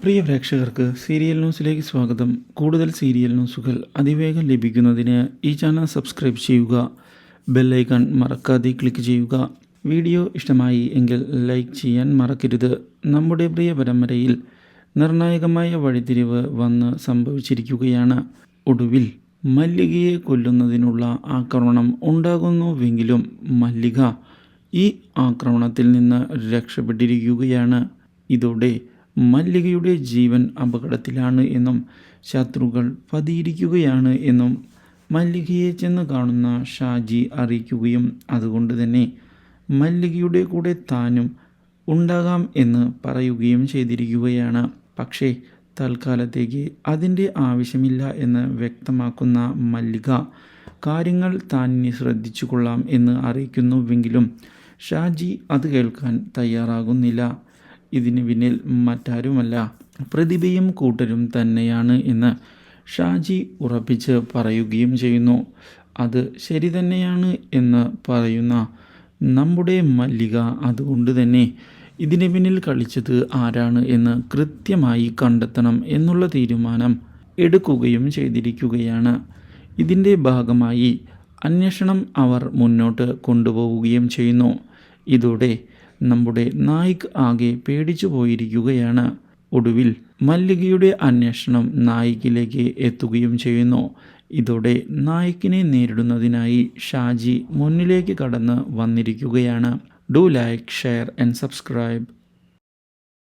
പ്രിയ പ്രേക്ഷകർക്ക് സീരിയൽ ന്യൂസിലേക്ക് സ്വാഗതം. കൂടുതൽ സീരിയൽ ന്യൂസുകൾ അതിവേഗം ലഭിക്കുന്നതിന് ഈ ചാനൽ സബ്സ്ക്രൈബ് ചെയ്യുക. ബെല്ലൈക്കൺ മറക്കാതെ ക്ലിക്ക് ചെയ്യുക. വീഡിയോ ഇഷ്ടമായി എങ്കിൽ ലൈക്ക് ചെയ്യാൻ മറക്കരുത്. നമ്മുടെ പ്രിയ പരമ്പരയിൽ നിർണായകമായ വഴിത്തിരിവ് വന്ന് സംഭവിച്ചിരിക്കുകയാണ്. ഒടുവിൽ മല്ലികയെ കൊല്ലുന്നതിനുള്ള ആക്രമണം ഉണ്ടാകുന്നുവെങ്കിലും മല്ലിക ഈ ആക്രമണത്തിൽ നിന്ന് രക്ഷപ്പെട്ടിരിക്കുകയാണ്. ഇതോടെ മല്ലികയുടെ ജീവൻ അപകടത്തിലാണ് എന്നും ശത്രുക്കൾ പതിയിരിക്കുകയാണ് എന്നും മല്ലികയെ ചെന്ന് കാണുന്ന ഷാജി അറിയിക്കുകയും അതുകൊണ്ട് തന്നെ മല്ലികയുടെ കൂടെ താനും ഉണ്ടാകാം എന്ന് പറയുകയും ചെയ്തിരിക്കുകയാണ്. പക്ഷേ തൽക്കാലത്തേക്ക് അതിൻ്റെ ആവശ്യമില്ല എന്ന് വ്യക്തമാക്കുന്ന മല്ലിക കാര്യങ്ങൾ താൻ ഇനി ശ്രദ്ധിച്ചു കൊള്ളാം എന്ന് അറിയിക്കുന്നുവെങ്കിലും ഷാജി അത് കേൾക്കാൻ തയ്യാറാകുന്നില്ല. ഇതിന് പിന്നിൽ മറ്റാരുമല്ല പ്രതിഭയും കൂട്ടരും തന്നെയാണ് എന്ന് ഷാജി ഉറപ്പിച്ച് പറയുകയും ചെയ്യുന്നു. അത് ശരി തന്നെയാണ് എന്ന് പറയുന്ന നമ്മുടെ മല്ലിക അതുകൊണ്ട് തന്നെ ഇതിന് പിന്നിൽ കളിച്ചത് ആരാണ് എന്ന് കൃത്യമായി കണ്ടെത്തണം എന്നുള്ള തീരുമാനം എടുക്കുകയും ചെയ്തിരിക്കുകയാണ്. ഇതിൻ്റെ ഭാഗമായി അന്വേഷണം അവർ മുന്നോട്ട് കൊണ്ടുപോവുകയും ചെയ്യുന്നു. ഇതോടെ നമ്മുടെ നായിക് ആകെ പേടിച്ചു പോയിരിക്കുകയാണ്. ഒടുവിൽ മല്ലികയുടെ അന്വേഷണം നായിക്കിലേക്ക് എത്തുകയും ചെയ്യുന്നു. ഇതോടെ നായിക്കിനെ നേരിടുന്നതിനായി ഷാജി മുന്നിലേക്ക് കടന്ന് വന്നിരിക്കുകയാണ്. Do like, share and subscribe.